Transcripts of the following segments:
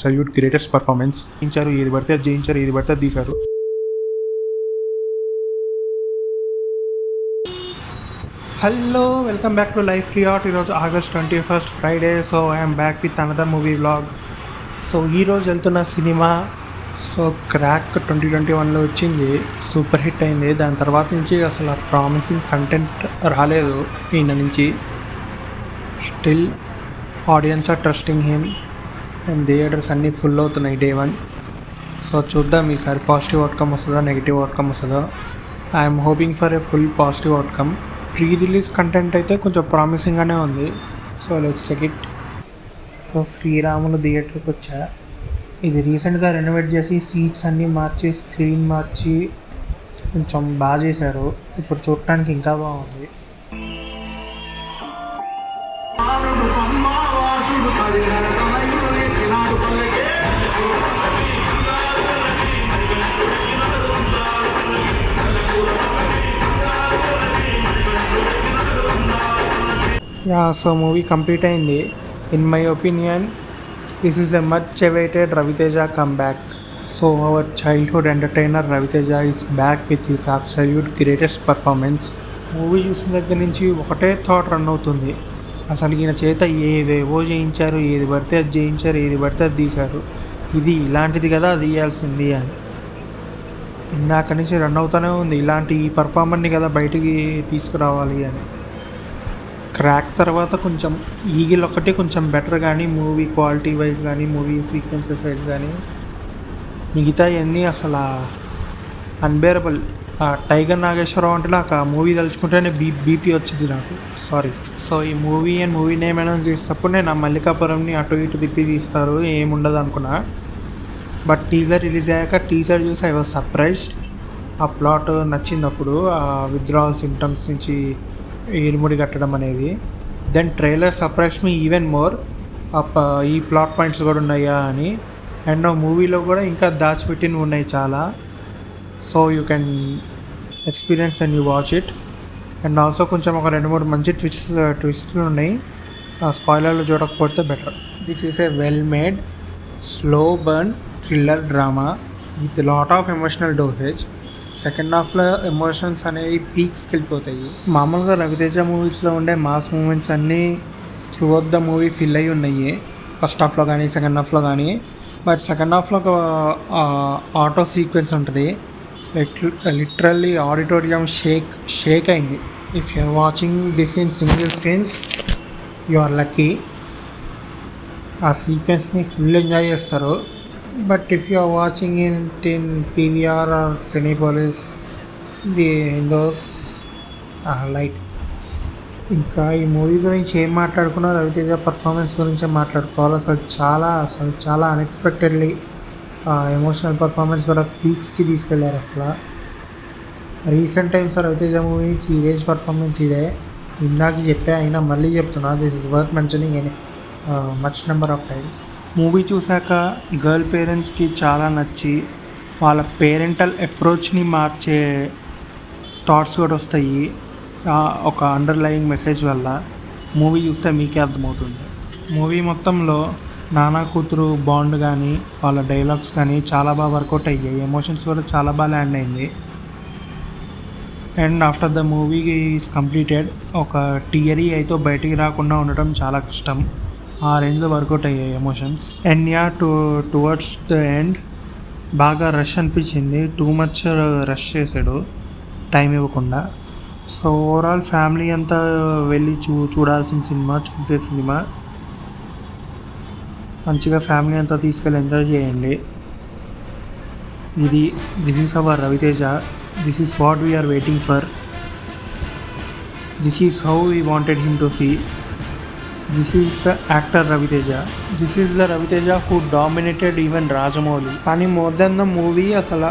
Absolute greatest performance. జయించారు, ఏది పడితే అది జయించారు, ఏది పడితే అది తీశారు. Hello, welcome back to life riot. ఈరోజు August 21st Friday. So I'm back with another movie vlog. So ఈరోజు వెళ్తున్న సినిమా క్రాక్ 2021లో వచ్చింది, సూపర్ హిట్ అయింది. దాని తర్వాత నుంచి అసలు ప్రామిసింగ్ కంటెంట్ రాలేదు ఈయన నుంచి. Still audience are trusting him and theatres అన్నీ ఫుల్ అవుతున్నాయి డే 1. సో చూద్దాం ఈసారి పాజిటివ్ అవుట్కమ్ వస్తుందో నెగిటివ్ అవుట్కమ్ వస్తుందో. I'm hoping for a full positive outcome. Pre release content అయితే కొంచెం ప్రామిసింగ్గానే ఉంది. So let's check it. So Sriramulu థియేటర్కి వచ్చా. ఇది రీసెంట్గా రెనోవేట్ చేసి సీట్స్ అన్నీ మార్చి స్క్రీన్ మార్చి కొంచెం బాగా చేశారు. ఇప్పుడు చూడటానికి ఇంకా బాగుంది. సో మూవీ కంప్లీట్ అయింది. In my opinion this is a much awaited Ravi Teja comeback. So our childhood entertainer Ravi Teja is back with his absolute greatest performance. Movie చూసిన దగ్గర నుంచి ఒకటే థాట్ రన్ అవుతుంది, అసలు ఈయన చేత ఏవేవో చేయించారు, ఏది పడితే అది చేయించారు, ఏది పడితే అది తీశారు, ఇది ఇలాంటిది కదా అది తీయాల్సింది అని ఇందాక నుంచి రన్ అవుతూనే ఉంది. ఇలాంటి ఈ పర్ఫార్మర్ని కదా బయటికి తీసుకురావాలి అని. క్రాక్ తర్వాత కొంచెం ఈగిల్ ఒకటి కొంచెం బెటర్, కానీ మూవీ క్వాలిటీ వైజ్ కానీ మూవీ సీక్వెన్సెస్ వైజ్ కానీ మిగతా అన్నీ అసలు అన్బేరబుల్. టైగర్ నాగేశ్వరరావు అంటే నాకు ఆ మూవీ తలుచుకుంటేనే బీపీ వచ్చింది నాకు. సారీ. సో ఈ movie and movie name announce చేసినప్పుడు నేను ఆ మల్లికాపురంని అటు ఇటు తిప్పి తీస్తారు, ఏముండదు అనుకున్నా. బట్ టీజర్ రిలీజ్ అయ్యాక టీజర్ చూసి ఐ వాజ్ సర్ప్రైజ్డ్. ఆ ప్లాట్ నచ్చింది అప్పుడు, ఆ విత్డ్రావల్ సిమ్టమ్స్ నుంచి ఇరుముడి కట్టడం అనేది. Then trailer surprise me even more, ఈ ప్లాట్ పాయింట్స్ కూడా ఉన్నాయా అని. అండ్ మూవీలో కూడా ఇంకా దాచిపెట్టినవి ఉన్నాయి చాలా. So you can experience when you watch it. And also కొంచెం ఒక 2-3 మంచి ట్విస్ట్లు ఉన్నాయి, స్పాయిలర్లు చూడకపోతే better. This is a well made slow burn thriller drama with lot of emotional dosage. Second హాఫ్లో ఎమోషన్స్ అనేవి పీక్స్కి వెళ్ళిపోతాయి. మామూలుగా రవితేజ మూవీస్లో ఉండే మాస్ మూమెంట్స్ అన్నీ through out the movie fill అయ్యి ఉన్నాయి, ఫస్ట్ హాఫ్లో కానీ సెకండ్ హాఫ్లో కానీ. బట్ సెకండ్ హాఫ్లో ఒక ఆటో సీక్వెన్స్ ఉంటుంది, లిటరల్లీ ఆడిటోరియం షేక్ అయింది. If you are watching this in single screens you are lucky. ఆ సీక్వెన్స్ని ఫుల్ ఎంజాయ్ చేస్తారు. But if you are watching in PVR or Cinepolis in those light. ఇంకా ఈ movie గురించి ఏం మాట్లాడుకున్నా రవితేజ పర్ఫార్మెన్స్ గురించే మాట్లాడుకోవాలి. అసలు చాలా అన్ఎక్స్పెక్టెడ్లీ ఎమోషనల్ పర్ఫార్మెన్స్ కూడా పీక్స్కి తీసుకెళ్ళారు. అసలు రీసెంట్ టైమ్స్ రవితేజ మూవీ నుంచి ఈ రేంజ్ పర్ఫార్మెన్స్ ఇదే. ఇందాక చెప్పా, అయినా మళ్ళీ చెప్తున్నా, this is worth mentioning any much number of times. Movie చూశాక గర్ల్ పేరెంట్స్కి చాలా నచ్చి వాళ్ళ పేరెంటల్ అప్రోచ్ని మార్చే థాట్స్ కూడా వస్తాయి ఒక అండర్లయింగ్ మెసేజ్ వల్ల. మూవీ చూస్తే మీకే అర్థమవుతుంది. మూవీ మొత్తంలో నానా కూతురు బాండ్ కానీ వాళ్ళ డైలాగ్స్ కానీ చాలా బాగా వర్కౌట్ అయ్యాయి. ఎమోషన్స్ కూడా చాలా బాగా ల్యాండ్ అయింది. And after the movie is completed ఒక టీయరీ అయితే బయటికి రాకుండా ఉండటం చాలా కష్టం. ఆ రేంజ్లో వర్కౌట్ అయ్యాయి emotions. And towards the end బాగా రష్ అనిపించింది, టూ మచ్ రష్ చేశాడు టైం ఇవ్వకుండా. సో ఓవరాల్ ఫ్యామిలీ అంతా వెళ్ళి చూడాల్సిన సినిమా, చూసే సినిమా. మంచిగా ఫ్యామిలీ అంతా తీసుకెళ్ళి ఎంజాయ్ చేయండి. This is our Ravi Teja. This is what we are waiting for. This is how we wanted him to see. This is the actor Raviteja. This is the Raviteja who dominated even Rajamouli. కానీ more than the movie అసలు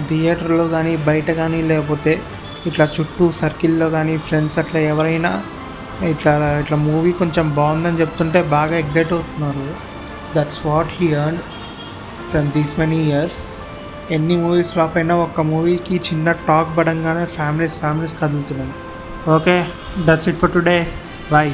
థియేటర్లో కానీ బయట కానీ లేకపోతే ఇట్లా చుట్టూ సర్కిల్లో కానీ ఫ్రెండ్స్ అట్లా ఎవరైనా ఇట్లా మూవీ కొంచెం బాగుందని చెప్తుంటే బాగా ఎగ్జైట్ అవుతున్నారు. That's what he earned from these many years. ఎన్ని మూవీస్ ఫ్లాప్ అయినా ఒక్క మూవీకి చిన్న టాక్ పడంగానే ఫ్యామిలీస్ కదులుతున్నాయి. Okay, that's it for today. Bye.